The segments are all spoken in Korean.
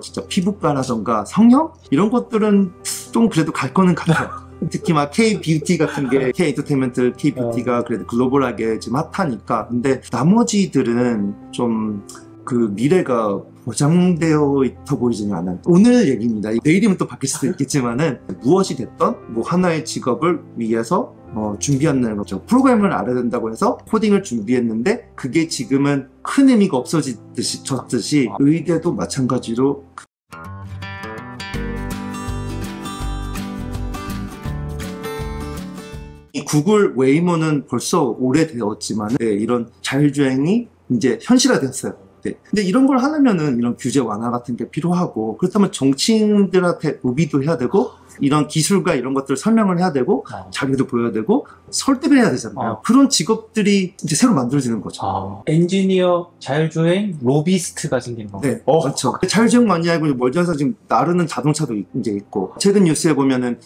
진짜 피부과라던가 성형? 이런 것들은 좀 그래도 갈 거는 같아요. 특히 막 K-뷰티 같은 게 K-엔터테인먼트, K-뷰티가 그래도 글로벌하게 지금 핫하니까. 근데 나머지들은 좀 그 미래가 보장되어 있어 보이지는 않아요. 오늘 얘기입니다. 내일이면 또 바뀔 수도 있겠지만은 무엇이 됐던 뭐 하나의 직업을 위해서 준비한다는 거죠. 프로그램을 알아야 된다고 해서 코딩을 준비했는데 그게 지금은 큰 의미가 없어졌듯이 의대도 마찬가지로 이 구글 웨이모는 벌써 오래되었지만 이런 자율주행이 이제 현실화되었어요. 근데 이런 걸 하려면은 이런 규제 완화 같은 게 필요하고, 그렇다면 정치인들한테 로비도 해야 되고, 이런 기술과 이런 것들을 설명을 해야 되고, 자료도 보여야 되고, 설득을 해야 되잖아요. 그런 직업들이 이제 새로 만들어지는 거죠. 엔지니어, 자율주행, 로비스트가 생기는 거예요. 네, 그렇죠. 자율주행 많이 알고 멀쩡해서 지금 나르는 자동차도 이제 있고, 최근 뉴스에 보면은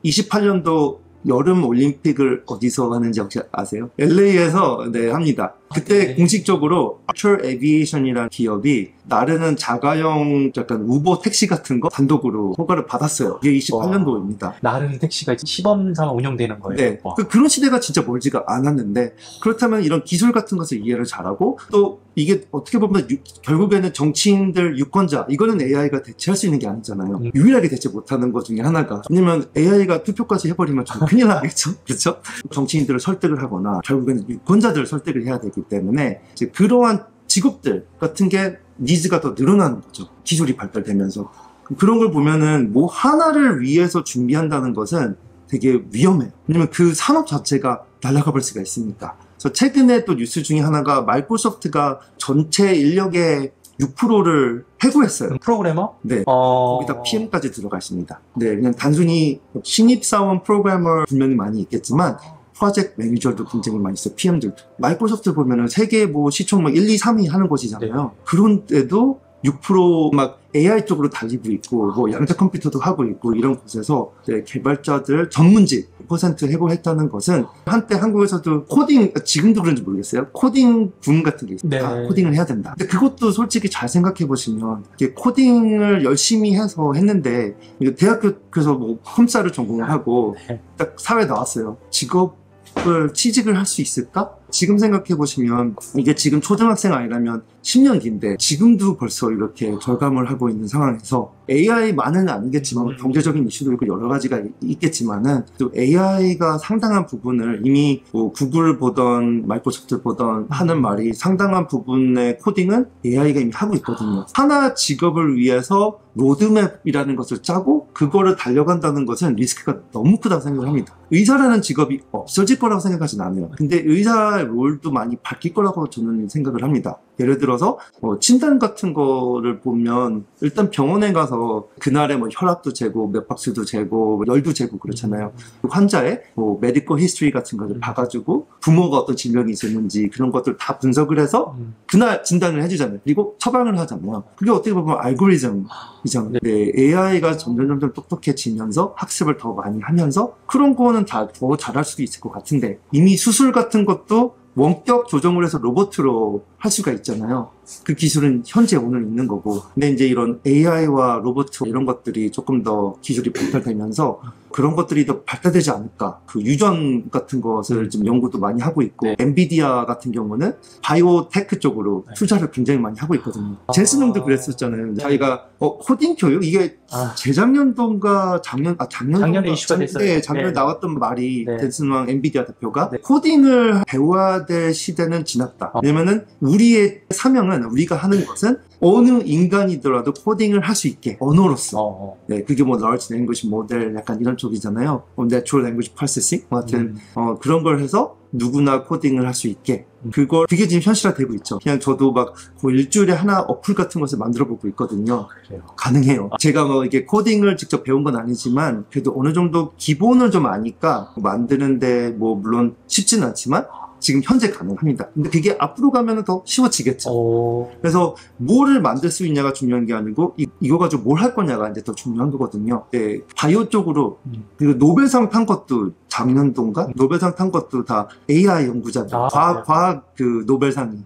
28년도 여름 올림픽을 어디서 하는지 혹시 아세요? LA에서 합니다. 그때 공식적으로 Archer Aviation이라는 기업이 나르는 자가용 약간 우버 택시 같은 거 단독으로 허가를 받았어요. 이게 28년도입니다. 나르는 택시가 시범 삼아 운영되는 거예요? 네. 그런 시대가 진짜 멀지가 않았는데, 그렇다면 이런 기술 같은 것을 이해를 잘하고, 또 이게 어떻게 보면 결국에는 정치인들, 유권자, 이거는 AI가 대체할 수 있는 게 아니잖아요. 유일하게 대체 못하는 것 중에 하나가, 왜냐면 AI가 투표까지 해버리면 좀 큰일 나겠죠? 그렇죠? 정치인들을 설득을 하거나 결국에는 유권자들을 설득을 해야 되기 때문에 이제 그러한 직업들 같은 게 니즈가 더 늘어나는 거죠. 기술이 발달되면서. 그런 걸 보면은 뭐 하나를 위해서 준비한다는 것은 되게 위험해요. 왜냐면 그 산업 자체가 날아가 볼 수가 있으니까. 그래서 최근에 또 뉴스 중에 하나가 마이크로소프트가 전체 인력의 6%를 해고했어요. 프로그래머? 네. 거기다 PM까지 들어가 있습니다. 네, 그냥 단순히 신입사원 프로그래머 분명히 많이 있겠지만 프로젝트 매니저도 굉장히 많이 있어요. PM들도. 마이크로소프트 보면은 세계 뭐 시총 뭐 1, 2, 3위 하는 곳이잖아요. 네. 그런데도 6% AI 쪽으로 달리고 있고, 뭐 양자 컴퓨터도 하고 있고, 이런 곳에서 개발자들 전문직 100% 해고했다는 것은 한때 한국에서도 코딩, 지금도 그런지 모르겠어요. 코딩 붐 같은 게 있다. 네. 코딩을 해야 된다. 근데 그것도 솔직히 잘 생각해 보시면 코딩을 열심히 해서 했는데 대학교에서 뭐 컴사를 전공을 하고 딱 사회 나왔어요. 직업을 취직을 할 수 있을까? 지금 생각해 보시면 이게 지금 초등학생 아이라면 10년 뒤인데 지금도 벌써 이렇게 절감을 하고 있는 상황에서 AI만은 아니겠지만 경제적인 이슈도 있고 여러 가지가 있겠지만은 또 AI가 상당한 부분을 이미 뭐 구글 보던 마이크로소프트 보던 하는 말이 상당한 부분의 코딩은 AI가 이미 하고 있거든요. 하나 직업을 위해서 로드맵이라는 것을 짜고 그거를 달려간다는 것은 리스크가 너무 크다고 생각을 합니다. 의사라는 직업이 없어질 거라고 생각하진 않아요. 근데 의사의 롤도 많이 바뀔 거라고 저는 생각을 합니다. 예를 들어서 진단 같은 거를 보면 일단 병원에 가서 그날의 뭐 혈압도 재고 맥박수도 재고 열도 재고 그렇잖아요. 환자의 뭐 메디컬 히스토리 같은 거를 봐가지고 부모가 어떤 질병이 있었는지 그런 것들 다 분석을 해서 그날 진단을 해주잖아요. 그리고 처방을 하잖아요. 그게 어떻게 보면 알고리즘이잖아요. 네, AI가 점점 똑똑해지면서 학습을 더 많이 하면서 그런 거는 다 더 잘할 수도 있을 것 같은데, 이미 수술 같은 것도 원격 조정을 해서 로봇으로 할 수가 있잖아요. 그 기술은 현재 오늘 있는 거고. 근데 이제 이런 AI와 로봇 이런 것들이 조금 더 기술이 발달되면서 그런 것들이 더 발달되지 않을까. 그 유전 같은 것을 지금 연구도 많이 하고 있고, 엔비디아 같은 경우는 바이오테크 쪽으로 투자를 굉장히 많이 하고 있거든요. 젠슨형도 그랬었잖아요. 자기가 코딩 교육? 이게 재작년도인가 작년에 이슈가 됐어요. 네, 작년에 나왔던 말이 젠슨왕 엔비디아 대표가 코딩을 배워야 될 시대는 지났다. 왜냐면은 우리의 사명은, 우리가 하는 것은 어느 인간이더라도 코딩을 할 수 있게 언어로서. 네, 그게 뭐 large language model 약간 이런 쪽이잖아요. natural language processing 같은 그런 걸 해서 누구나 코딩을 할 수 있게. 그게 지금 현실화되고 있죠. 그냥 저도 막 거의 일주일에 하나 어플 같은 것을 만들어 보고 있거든요. 그래요. 가능해요. 제가 뭐 이게 코딩을 직접 배운 건 아니지만 그래도 어느 정도 기본을 좀 아니까 만드는데 뭐 물론 쉽지는 않지만 지금 현재 가능합니다. 근데 그게 앞으로 가면 더 쉬워지겠죠. 그래서 뭐를 만들 수 있냐가 중요한 게 아니고 이거 가지고 뭘 할 거냐가 이제 더 중요한 거거든요. 네, 바이오 쪽으로 그리고 노벨상 탄 것도 작년도인가? 노벨상 탄 것도 다 AI 연구자들, 과학 그 노벨상이.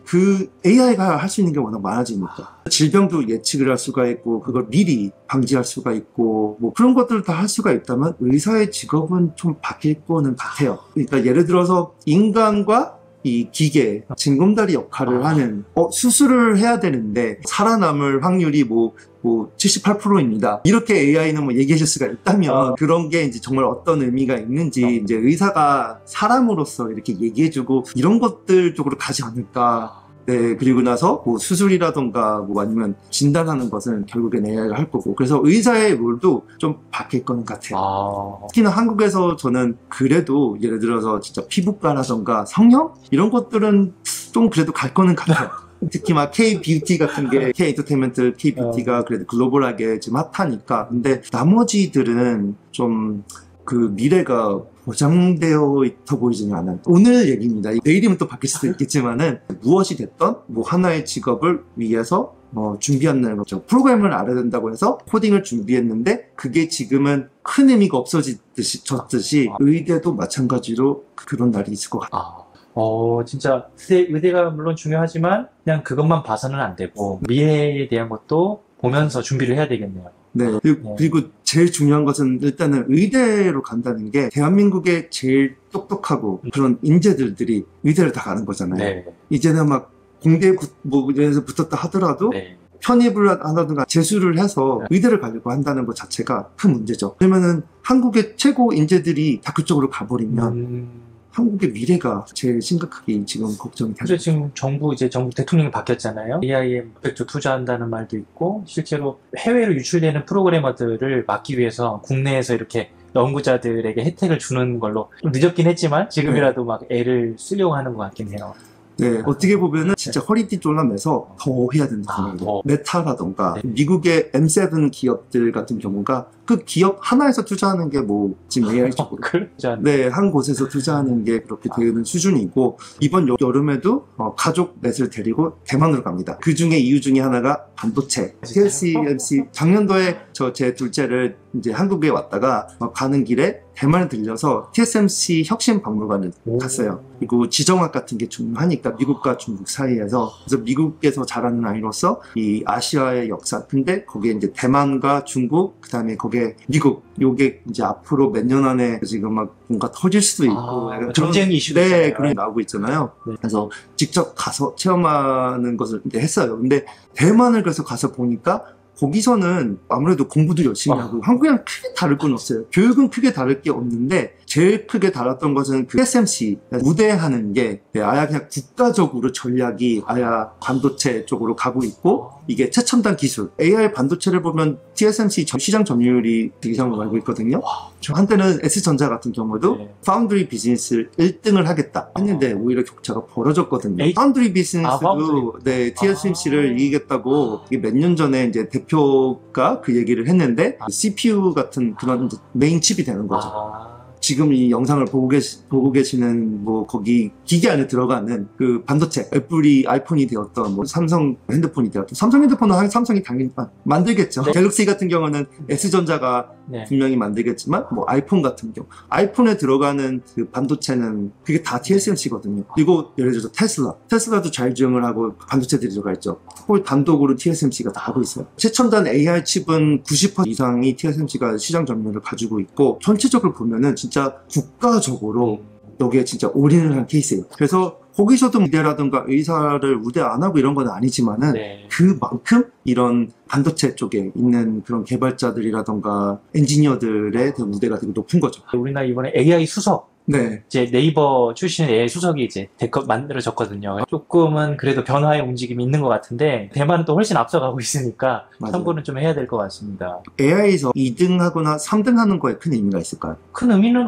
그 AI가 할 수 있는 게 워낙 많아지니까. 질병도 예측을 할 수가 있고 그걸 미리 방지할 수가 있고 뭐 그런 것들을 다 할 수가 있다면 의사의 직업은 좀 바뀔 거는 같아요. 그러니까 예를 들어서 인간과 이 기계, 징검다리 역할을 하는 수술을 해야 되는데 살아남을 확률이 뭐 78%입니다. 이렇게 AI는 뭐 얘기해 줄 수가 있다면 그런 게 이제 정말 어떤 의미가 있는지 이제 의사가 사람으로서 이렇게 얘기해 주고 이런 것들 쪽으로 가지 않을까. 네, 그리고 나서 뭐 수술이라던가 뭐 아니면 진단하는 것은 결국엔 AI가 할 거고 그래서 의사의 롤도 좀 바뀔 거는 같아요. 특히나 한국에서 저는 그래도 예를 들어서 진짜 피부과라던가 성형? 이런 것들은 좀 그래도 갈 거는 같아요. 특히 막 K-뷰티 같은 게 K-엔터테인먼트, K-뷰티가 그래도 글로벌하게 지금 핫하니까 근데 나머지들은 좀 그 미래가 보장되어 있어 보이지는 않아요. 오늘 얘기입니다. 내일이면 또 바뀔 수도 있겠지만은 무엇이 됐던 뭐 하나의 직업을 위해서 준비한다는 거죠. 프로그램을 알아야 된다고 해서 코딩을 준비했는데 그게 지금은 큰 의미가 없어졌듯이 의대도 마찬가지로 그런 날이 있을 것 같아요. 진짜 의대가 물론 중요하지만 그냥 그것만 봐서는 안 되고 미래에 대한 것도 보면서 준비를 해야 되겠네요. 네. 그리고 제일 중요한 것은 일단은 의대로 간다는 게 대한민국의 제일 똑똑하고 그런 인재들이 의대를 다 가는 거잖아요. 네. 이제는 막 공대에 에서 붙었다 하더라도 편입을 하다든가 재수를 해서 의대를 가려고 한다는 것 자체가 큰 문제죠. 그러면은 한국의 최고 인재들이 다 그쪽으로 가버리면 한국의 미래가 제일 심각하게 지금 걱정이 되죠. 그래서 지금 정부 대통령이 바뀌었잖아요. AI에 100조 투자한다는 말도 있고 실제로 해외로 유출되는 프로그래머들을 막기 위해서 국내에서 이렇게 연구자들에게 혜택을 주는 걸로 좀 늦었긴 했지만 지금이라도 막 애를 쓰려고 하는 것 같긴 해요. 네, 어떻게 보면은 진짜 허리띠 졸라매서 더 해야 된다 생각해요. 메타라던가 미국의 M7 기업들 같은 경우가 그 기업 하나에서 투자하는 게 뭐 지금 AI 쪽으로 네, 한 곳에서 투자하는 게 그렇게 되는 수준이고 이번 여름에도 가족 넷을 데리고 대만으로 갑니다. 그 중에 이유 중에 하나가 반도체. TSMC 작년도에 제 둘째를 이제 한국에 왔다가 가는 길에 대만에 들려서 TSMC 혁신박물관을 갔어요. 그리고 지정학 같은 게 중요하니까 미국과 중국 사이에서 그래서 미국에서 자라는 아이로서 이 아시아의 역사 근데 거기에 이제 대만과 중국 그다음에 거기에 미국 요게 이제 앞으로 몇 년 안에 지금 막 뭔가 터질 수도 있고 전쟁 이슈도 네, 그런 게 나오고 있잖아요. 그래서 직접 가서 체험하는 것을 이제 했어요. 근데 대만을 그래서 가서 보니까 거기서는 아무래도 공부도 열심히 하고 한국이랑 크게 다를 건 없어요. 교육은 크게 다를 게 없는데 제일 크게 달랐던 것은 그 TSMC 우대하는 게 아예 그냥 국가적으로 전략이 아예 반도체 쪽으로 가고 있고 이게 최첨단 기술 AI 반도체를 보면 TSMC 시장 점유율이 되게 이상으로 알고 있거든요. 한때는 S전자 같은 경우도 파운드리 비즈니스를 1등을 하겠다 했는데 오히려 격차가 벌어졌거든요. 파운드리 비즈니스도 TSMC를 이기겠다고 이게 몇 년 전에 이제 대표가 그 얘기를 했는데 CPU 같은 그런 메인 칩이 되는 거죠. 지금 이 영상을 보고 계시는 뭐 거기 기계 안에 들어가는 그 반도체 애플이 아이폰이 되었던 뭐 삼성 핸드폰이 되었던 삼성 핸드폰은 삼성이 당연히 만들겠죠. 갤럭시 같은 경우는 S전자가 분명히 만들겠지만 뭐 아이폰 같은 경우 아이폰에 들어가는 그 반도체는 그게 다 TSMC거든요. 그리고 예를 들어서 테슬라도 자율주행을 하고 반도체들이 들어가 있죠. 그걸 단독으로 TSMC가 다 하고 있어요. 최첨단 AI 칩은 90% 이상이 TSMC가 시장 점유율을 가지고 있고 전체적으로 보면은 진짜 국가적으로 여기에 진짜 올인을 한 케이스예요. 그래서 거기서도 의대라든가 의사를 우대 안 하고 이런 건 아니지만은 그만큼 이런 반도체 쪽에 있는 그런 개발자들이라든가 엔지니어들의 우대가 되게 높은 거죠. 우리나라 이번에 AI 수석 이제 네이버 출신의 AI 수석이 이제 만들어졌거든요. 조금은 그래도 변화의 움직임이 있는 것 같은데 대만은 또 훨씬 앞서가고 있으니까 참고는 좀 해야 될 것 같습니다. AI에서 2등 하거나 3등 하는 거에 큰 의미가 있을까요? 큰 의미는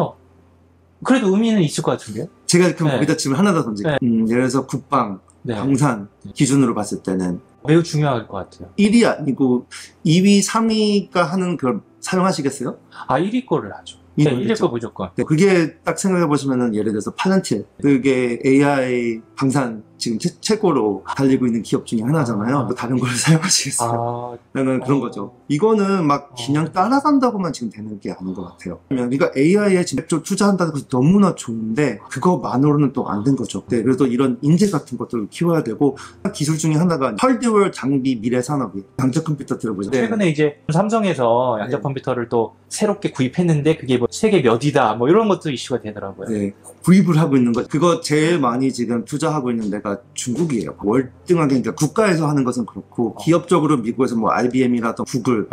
그래도 의미는 있을 것 같은데요? 제가 그럼 거기다 질문 하나 더 던질게요. 예를 들어서 국방, 방산 기준으로 봤을 때는 매우 중요할 것 같아요. 1위 아니고 2위, 3위가 하는 걸 사용하시겠어요? 1위 거를 하죠. 1위 거 무조건. 그게 딱 생각해 보시면은 예를 들어서 팔란티르 그게 AI 방산 지금 최고로 달리고 있는 기업 중에 하나잖아요. 뭐 다른 걸 사용하시겠어요? 나는 그런 거죠. 이거는 막 그냥 따라간다고만 지금 되는 게 아닌 것 같아요. 그러니까 AI에 직접적으로 투자한다는 것이 너무나 좋은데 그거만으로는 또 안 된 거죠. 네, 그래서 이런 인재 같은 것들을 키워야 되고 기술 중에 하나가 하드웨어 장비 미래 산업이 양자 컴퓨터 들어보죠. 최근에 이제 삼성에서 양자 네. 컴퓨터를 또 새롭게 구입했는데 그게 뭐 세계 몇이다 뭐 이런 것도 이슈가 되더라고요. 네, 구입을 하고 있는 거. 그거 제일 많이 지금 투자하고 있는 데가 중국이에요. 월등하게, 그러니까 국가에서 하는 것은 그렇고 기업적으로 미국에서 뭐 IBM이라든가 구글,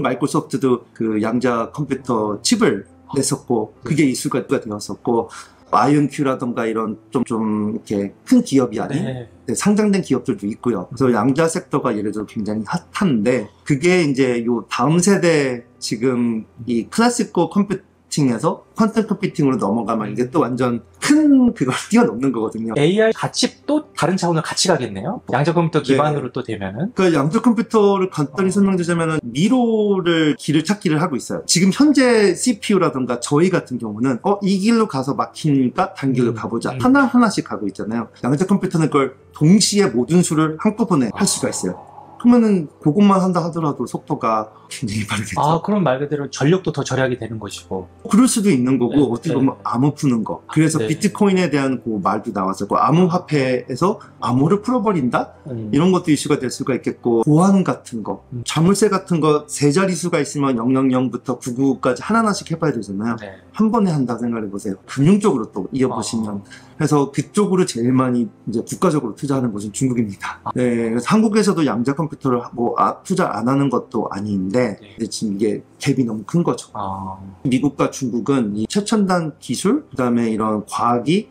마이크로소프트도 그 양자 컴퓨터 칩을 냈었고 그게 이슈가 되었었고 IonQ라든가 이런 좀 이렇게 큰 기업이 아닌 네. 네, 상장된 기업들도 있고요. 그래서 양자 섹터가 예를 들어 굉장히 핫한데 그게 이제 요 다음 세대 지금 이 클래시컬 컴퓨팅에서 퀀텀 컴퓨팅으로 넘어가면 이게 또 완전 큰 그걸 뛰어넘는 거거든요. AI 같이 또 다른 차원으로 같이 가겠네요. 양자 컴퓨터 기반으로 네. 또 되면은. 그 양자 컴퓨터를 간단히 설명드리자면은 미로를 길을 찾기를 하고 있어요. 지금 현재 CPU라든가 저희 같은 경우는 이 길로 가서 막히니까 다른 길로 가보자. 하나하나씩 가고 있잖아요. 양자 컴퓨터는 그걸 동시에 모든 수를 한꺼번에 할 수가 있어요. 그러면은 그것만 한다 하더라도 속도가 굉장히 빠르겠죠. 아, 그럼 말 그대로 전력도 더 절약이 되는 것이고. 그럴 수도 있는 거고 네, 어떻게 보면 암호 푸는 거. 그래서 네. 비트코인에 대한 그 말도 나왔었고 암호화폐에서 암호를 풀어버린다? 이런 것도 이슈가 될 수가 있겠고 보안 같은 거, 자물쇠 같은 거 세 자릿수가 있으면 000부터 999까지 하나하나씩 해봐야 되잖아요. 네. 한 번에 한다 생각해보세요. 금융 쪽으로 또 이어보시면. 그래서 그쪽으로 제일 많이 이제 국가적으로 투자하는 곳은 중국입니다. 네, 그래서 한국에서도 양자 컴퓨터를 투자 안 하는 것도 아닌데 근데 지금 이게 갭이 너무 큰 거죠. 미국과 중국은 이 최첨단 기술, 그다음에 이런 과학이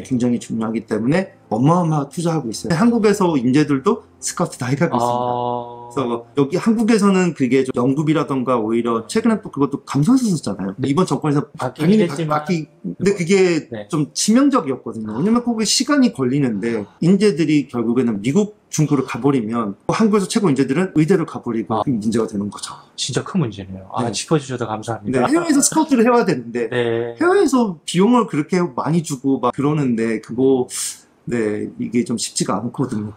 굉장히 중요하기 때문에 어마어마하게 투자하고 있어요. 한국에서 인재들도 스카우트 다 해가고 있습니다. 그래서 여기 한국에서는 그게 좀 연구비라던가 오히려 최근에 또 그것도 감소했었잖아요. 이번 정권에서 당연히 근데 그게 좀 치명적이었거든요. 왜냐면 그게 시간이 걸리는데 인재들이 결국에는 미국, 중국으로 가버리면 한국에서 최고 인재들은 의대로 가버리고 문제가 되는 거죠. 진짜 큰 문제네요. 네. 짚어주셔서 감사합니다. 네, 해외에서 스카우트를 해야 되는데 네. 해외에서 비용을 그렇게 많이 주고 막 그러는데 그거 이게 좀 쉽지가 않거든요.